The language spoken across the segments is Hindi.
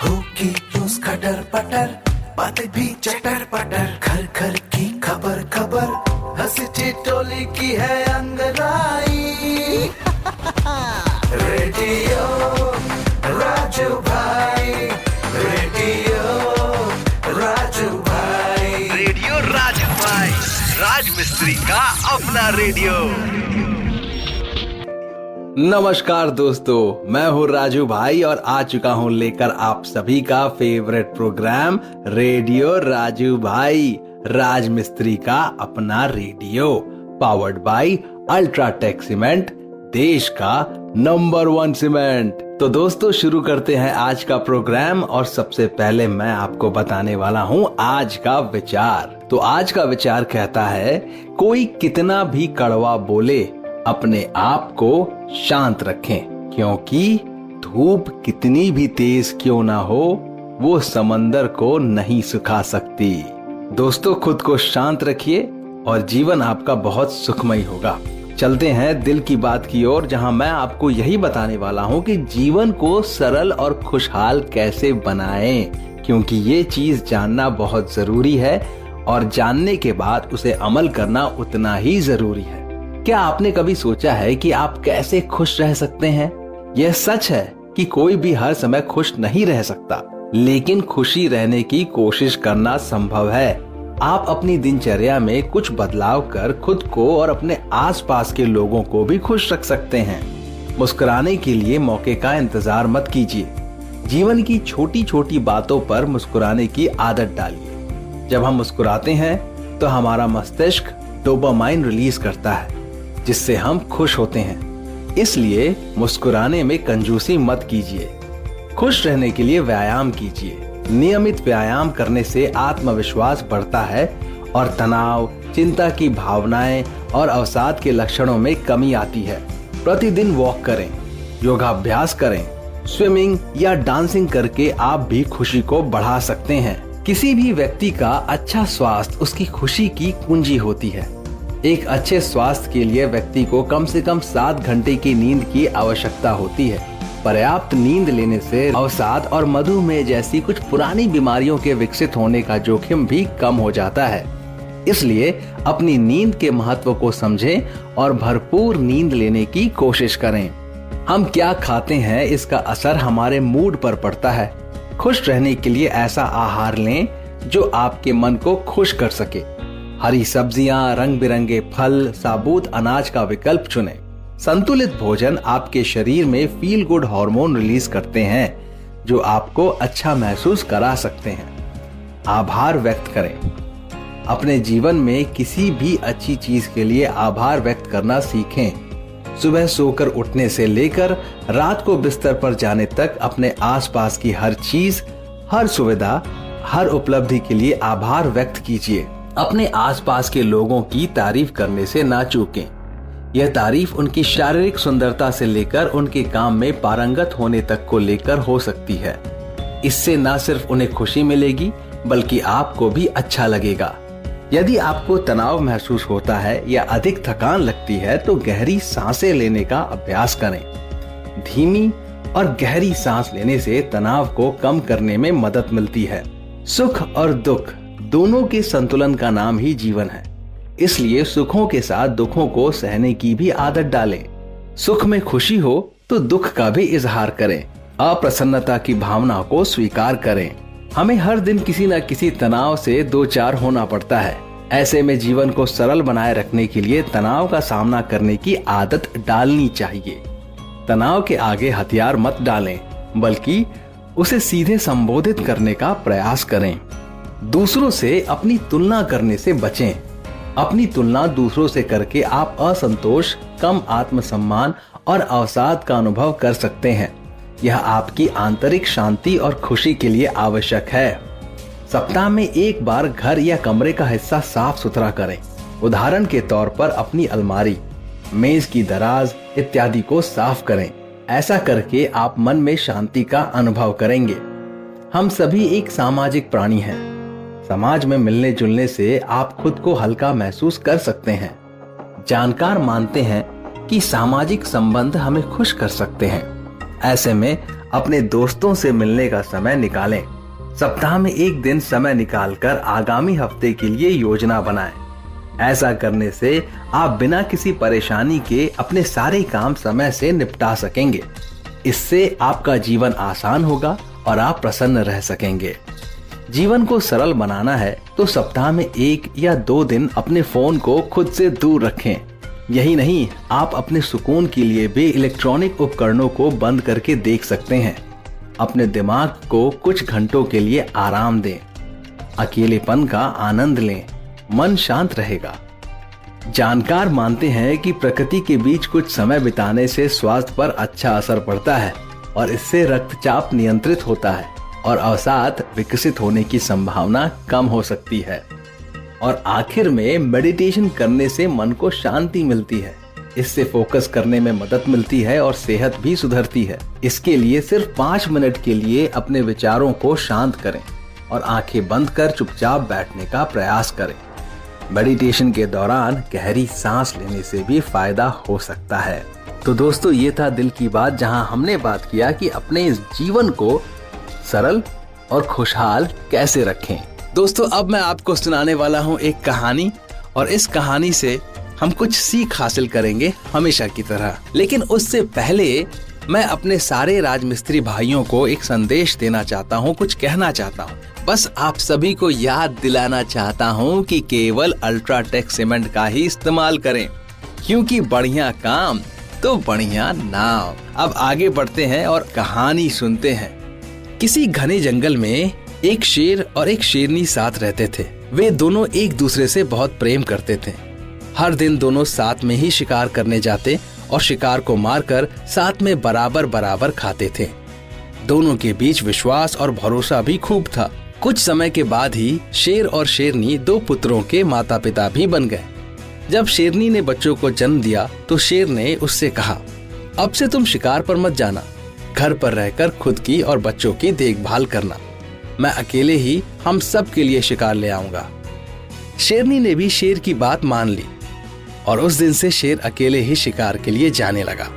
होगी रोज खटर पटर, बातें भी चटर पटर, घर घर की खबर खबर, हंसी ठिठोली की है अंगड़ाई। रेडियो राजू भाई, रेडियो राजू भाई, रेडियो राजू भाई, राज मिस्त्री का अपना रेडियो। नमस्कार दोस्तों, मैं हूँ राजू भाई और आ चुका हूँ लेकर आप सभी का फेवरेट प्रोग्राम रेडियो राजू भाई, राज मिस्त्री का अपना radio, powered by UltraTech cement, देश का नंबर 1 सीमेंट। तो दोस्तों शुरू करते हैं आज का प्रोग्राम और सबसे पहले मैं आपको बताने वाला हूँ आज का विचार। तो आज का विचार कहता है, कोई कितना भी कड़वा बोले अपने आप को शांत रखें, क्योंकि धूप कितनी भी तेज क्यों ना हो वो समंदर को नहीं सुखा सकती। दोस्तों खुद को शांत रखिए और जीवन आपका बहुत सुखमय होगा। चलते हैं दिल की बात की ओर, जहां मैं आपको यही बताने वाला हूं कि जीवन को सरल और खुशहाल कैसे बनाएं, क्योंकि ये चीज जानना बहुत जरूरी है और जानने के बाद उसे अमल करना उतना ही जरूरी है। क्या आपने कभी सोचा है कि आप कैसे खुश रह सकते हैं? यह सच है कि कोई भी हर समय खुश नहीं रह सकता, लेकिन खुशी रहने की कोशिश करना संभव है। आप अपनी दिनचर्या में कुछ बदलाव कर खुद को और अपने आसपास के लोगों को भी खुश रख सकते हैं। मुस्कुराने के लिए मौके का इंतजार मत कीजिए। जीवन की छोटी छोटी बातों पर मुस्कुराने की आदत डालिए। जब हम मुस्कुराते हैं तो हमारा मस्तिष्क डोपामाइन रिलीज करता है, जिससे हम खुश होते हैं। इसलिए मुस्कुराने में कंजूसी मत कीजिए। खुश रहने के लिए व्यायाम कीजिए। नियमित व्यायाम करने से आत्मविश्वास बढ़ता है और तनाव, चिंता की भावनाएं और अवसाद के लक्षणों में कमी आती है। प्रतिदिन वॉक करें, योगाभ्यास करें, स्विमिंग या डांसिंग करके आप भी खुशी को बढ़ा सकते हैं। किसी भी व्यक्ति का अच्छा स्वास्थ्य उसकी खुशी की कुंजी होती है। एक अच्छे स्वास्थ्य के लिए व्यक्ति को कम से कम 7 घंटे की नींद की आवश्यकता होती है। पर्याप्त नींद लेने से अवसाद और मधुमेह जैसी कुछ पुरानी बीमारियों के विकसित होने का जोखिम भी कम हो जाता है। इसलिए अपनी नींद के महत्व को समझें और भरपूर नींद लेने की कोशिश करें। हम क्या खाते हैं इसका असर हमारे मूड पर पड़ता है। खुश रहने के लिए ऐसा आहार लें जो आपके मन को खुश कर सके। हरी सब्जियां, रंग बिरंगे फल, साबुत अनाज का विकल्प चुनें। संतुलित भोजन आपके शरीर में फील गुड हार्मोन रिलीज करते हैं, जो आपको अच्छा महसूस करा सकते हैं। आभार व्यक्त करें। अपने जीवन में किसी भी अच्छी चीज के लिए आभार व्यक्त करना सीखें। सुबह सोकर उठने से लेकर रात को बिस्तर पर जाने तक अपने आसपास की हर चीज, हर सुविधा, हर उपलब्धि के लिए आभार व्यक्त कीजिए। अपने आसपास के लोगों की तारीफ करने से ना चूकें। यह तारीफ उनकी शारीरिक सुंदरता से लेकर उनके काम में पारंगत होने तक को लेकर हो सकती है। इससे न सिर्फ उन्हें खुशी मिलेगी बल्कि आपको भी अच्छा लगेगा। यदि आपको तनाव महसूस होता है या अधिक थकान लगती है तो गहरी सांसें लेने का अभ्यास करें। धीमी और गहरी सांस लेने से तनाव को कम करने में मदद मिलती है। सुख और दुख दोनों के संतुलन का नाम ही जीवन है। इसलिए सुखों के साथ दुखों को सहने की भी आदत डालें। सुख में खुशी हो तो दुख का भी इजहार करें। अप्रसन्नता की भावना को स्वीकार करें। हमें हर दिन किसी न किसी तनाव से दो चार होना पड़ता है। ऐसे में जीवन को सरल बनाए रखने के लिए तनाव का सामना करने की आदत डालनी चाहिए। तनाव के आगे हथियार मत डालें, बल्कि उसे सीधे संबोधित करने का प्रयास करें। दूसरों से अपनी तुलना करने से बचें। अपनी तुलना दूसरों से करके आप असंतोष, कम आत्मसम्मान और अवसाद का अनुभव कर सकते हैं। यह आपकी आंतरिक शांति और खुशी के लिए आवश्यक है। सप्ताह में एक बार घर या कमरे का हिस्सा साफ सुथरा करें। उदाहरण के तौर पर अपनी अलमारी, मेज की दराज इत्यादि को साफ करें। ऐसा करके आप मन में शांति का अनुभव करेंगे। हम सभी एक सामाजिक प्राणी हैं। समाज में मिलने जुलने से आप खुद को हल्का महसूस कर सकते हैं। जानकार मानते हैं कि सामाजिक संबंध हमें खुश कर सकते हैं। ऐसे में अपने दोस्तों से मिलने का समय निकालें। सप्ताह में एक दिन समय निकालकर आगामी हफ्ते के लिए योजना बनाएं। ऐसा करने से आप बिना किसी परेशानी के अपने सारे काम समय से निपटा सकेंगे। इससे आपका जीवन आसान होगा और आप प्रसन्न रह सकेंगे। जीवन को सरल बनाना है तो सप्ताह में 1 या 2 दिन अपने फोन को खुद से दूर रखें। यही नहीं, आप अपने सुकून के लिए भी इलेक्ट्रॉनिक उपकरणों को बंद करके देख सकते हैं। अपने दिमाग को कुछ घंटों के लिए आराम दें। अकेलेपन का आनंद लें, मन शांत रहेगा। जानकार मानते हैं कि प्रकृति के बीच कुछ समय बिताने से स्वास्थ्य पर अच्छा असर पड़ता है और इससे रक्तचाप नियंत्रित होता है और अवसाद विकसित होने की संभावना कम हो सकती है। और आखिर में मेडिटेशन करने से मन को शांति मिलती है। इससे फोकस करने में मदद मिलती है और सेहत भी सुधरती है। इसके लिए सिर्फ 5 मिनट के लिए अपने विचारों को शांत करें और आंखें बंद कर चुपचाप बैठने का प्रयास करें। मेडिटेशन के दौरान गहरी सांस लेने से भी फायदा हो सकता है। तो दोस्तों, ये था दिल की बात, जहां हमने बात किया कि अपने इस जीवन को सरल और खुशहाल कैसे रखें। दोस्तों, अब मैं आपको सुनाने वाला हूं एक कहानी, और इस कहानी से हम कुछ सीख हासिल करेंगे हमेशा की तरह। लेकिन उससे पहले मैं अपने सारे राजमिस्त्री भाइयों को एक संदेश देना चाहता हूं, कुछ कहना चाहता हूं। बस आप सभी को याद दिलाना चाहता हूं कि केवल अल्ट्राटेक सीमेंट का ही इस्तेमाल करें, क्योंकि बढ़िया काम तो बढ़िया नाम। अब आगे बढ़ते हैं और कहानी सुनते हैं। किसी घने जंगल में एक शेर और एक शेरनी साथ रहते थे। वे दोनों एक दूसरे से बहुत प्रेम करते थे। हर दिन दोनों साथ में ही शिकार करने जाते और शिकार को मारकर साथ में बराबर बराबर खाते थे। दोनों के बीच विश्वास और भरोसा भी खूब था। कुछ समय के बाद ही शेर और शेरनी 2 पुत्रों के माता पिता भी बन गए। जब शेरनी ने बच्चों को जन्म दिया तो शेर ने उससे कहा, अब से तुम शिकार पर मत जाना, घर पर रहकर खुद की और बच्चों की देखभाल करना। मैं अकेले ही हम सब के लिए शिकार ले आऊंगा। शेरनी ने भी शेर की बात मान ली और उस दिन से शेर अकेले ही शिकार के लिए जाने लगा।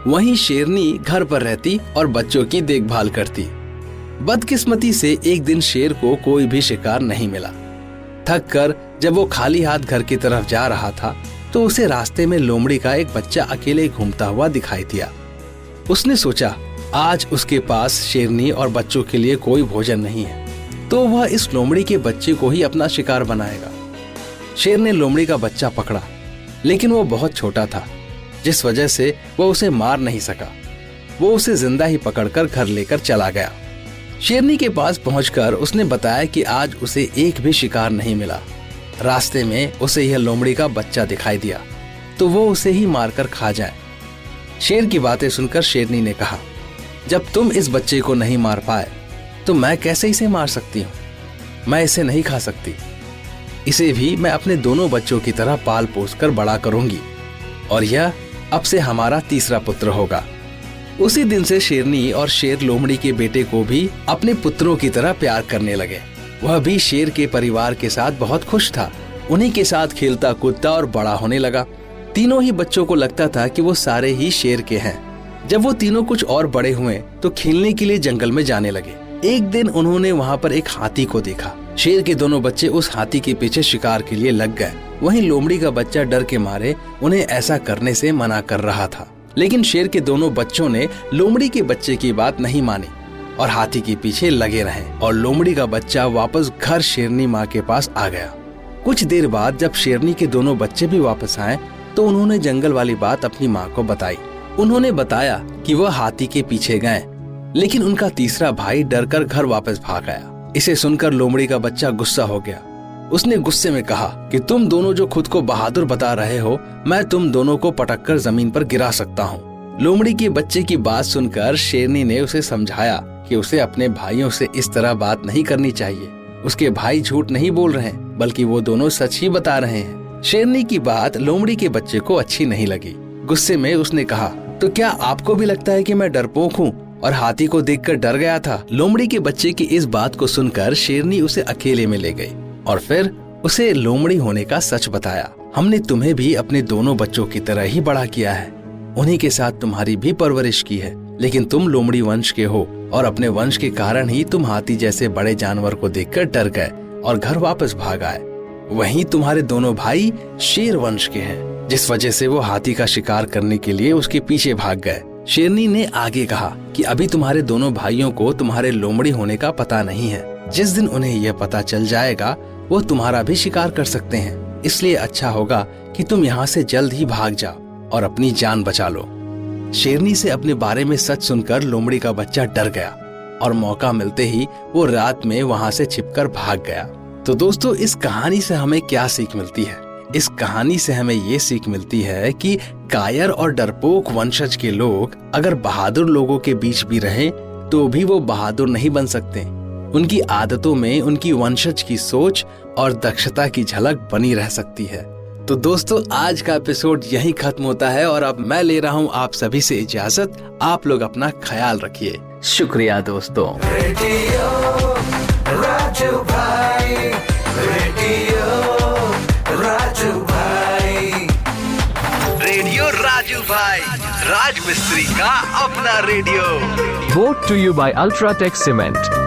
वहीं शेरनी घर पर रहती और बच्चों की देखभाल करती। बदकिस्मती से एक दिन शेर को कोई भी शिकार नहीं मिला। थक कर जब वो खाली हाथ घर की तरफ जा रहा था तो उसे रास्ते में लोमड़ी का एक बच्चा अकेले घूमता हुआ दिखाई दिया। उसने सोचा, आज उसके पास शेरनी और बच्चों के लिए कोई भोजन नहीं है, तो वह इस लोमड़ी के बच्चे को ही अपना शिकार बनाएगा। शेर ने लोमड़ी का बच्चा पकड़ा, लेकिन वो बहुत छोटा था, जिस वजह से वो उसे मार नहीं सका। वो उसे जिंदा ही पकड़कर घर लेकर चला गया। शेरनी के पास पहुंचकर उसने बताया कि आज उसे एक भी शिकार नहीं मिला। रास्ते में उसे यह लोमड़ी का बच्चा दिखाई दिया, तो वो उसे ही मारकर खा जाए। शेर की बातें सुनकर शेरनी ने कहा, जब तुम इस बच्चे को नहीं मार पाए तो मैं कैसे इसे मार सकती हूँ? मैं इसे नहीं खा सकती। इसे भी मैं अपने दोनों बच्चों की तरह पाल पोस कर बड़ा करूंगी और यह अब से हमारा तीसरा पुत्र होगा। उसी दिन से शेरनी और शेर लोमड़ी के बेटे को भी अपने पुत्रों की तरह प्यार करने लगे। वह भी शेर के परिवार के साथ बहुत खुश था। उन्हीं के साथ खेलता कूदता और बड़ा होने लगा। तीनों ही बच्चों को लगता था कि वो सारे ही शेर के हैं। जब वो तीनों कुछ और बड़े हुए तो खेलने के लिए जंगल में जाने लगे। एक दिन उन्होंने वहाँ पर एक हाथी को देखा। शेर के दोनों बच्चे उस हाथी के पीछे शिकार के लिए लग गए। वहीं लोमड़ी का बच्चा डर के मारे उन्हें ऐसा करने से मना कर रहा था, लेकिन शेर के दोनों बच्चों ने लोमड़ी के बच्चे की बात नहीं मानी और हाथी के पीछे लगे रहे और लोमड़ी का बच्चा वापस घर शेरनी माँ के पास आ गया। कुछ देर बाद जब शेरनी के दोनों बच्चे भी वापस आए तो उन्होंने जंगल वाली बात अपनी माँ को बताई। उन्होंने बताया कि वह हाथी के पीछे गए, लेकिन उनका तीसरा भाई डरकर घर वापस भाग गया। इसे सुनकर लोमड़ी का बच्चा गुस्सा हो गया। उसने गुस्से में कहा कि तुम दोनों जो खुद को बहादुर बता रहे हो, मैं तुम दोनों को पटककर जमीन पर गिरा सकता हूँ। लोमड़ी के बच्चे की बात सुनकर शेरनी ने उसे समझाया कि उसे अपने भाइयों से इस तरह बात नहीं करनी चाहिए। उसके भाई झूठ नहीं बोल रहे, बल्कि वो दोनों सच ही बता रहे हैं। शेरनी की बात लोमड़ी के बच्चे को अच्छी नहीं लगी। गुस्से में उसने कहा, तो क्या आपको भी लगता है कि मैं डरपोक हूँ और हाथी को देखकर डर गया था? लोमड़ी के बच्चे की इस बात को सुनकर शेरनी उसे अकेले में ले गई और फिर उसे लोमड़ी होने का सच बताया। हमने तुम्हें भी अपने दोनों बच्चों की तरह ही बड़ा किया है, उन्हीं के साथ तुम्हारी भी परवरिश की है। लेकिन तुम लोमड़ी वंश के हो और अपने वंश के कारण ही तुम हाथी जैसे बड़े जानवर को देखकर डर गए और घर वापस भाग आए। वहीं तुम्हारे दोनों भाई शेर वंश के हैं, जिस वजह से वो हाथी का शिकार करने के लिए उसके पीछे भाग गए। शेरनी ने आगे कहा कि अभी तुम्हारे दोनों भाइयों को तुम्हारे लोमड़ी होने का पता नहीं है। जिस दिन उन्हें यह पता चल जाएगा वो तुम्हारा भी शिकार कर सकते हैं, इसलिए अच्छा होगा कि तुम यहाँ से जल्द ही भाग जाओ और अपनी जान बचा लो। शेरनी से अपने बारे में सच सुनकर लोमड़ी का बच्चा डर गया और मौका मिलते ही वो रात में वहाँ से छिपकर भाग गया। तो दोस्तों, इस कहानी से हमें क्या सीख मिलती है? इस कहानी से हमें ये सीख मिलती है कि कायर और डरपोक वंशज के लोग अगर बहादुर लोगों के बीच भी रहें तो भी वो बहादुर नहीं बन सकते। उनकी आदतों में उनकी वंशज की सोच और दक्षता की झलक बनी रह सकती है। तो दोस्तों, आज का एपिसोड यहीं खत्म होता है और अब मैं ले रहा हूँ आप सभी से इजाजत। आप लोग अपना ख्याल रखिए। शुक्रिया दोस्तों। रेडियो राजू भाई, रेडियो राजू भाई, रेडियो राजू भाई, राज मिस्त्री का अपना radio. Brought to you by Ultratech Cement.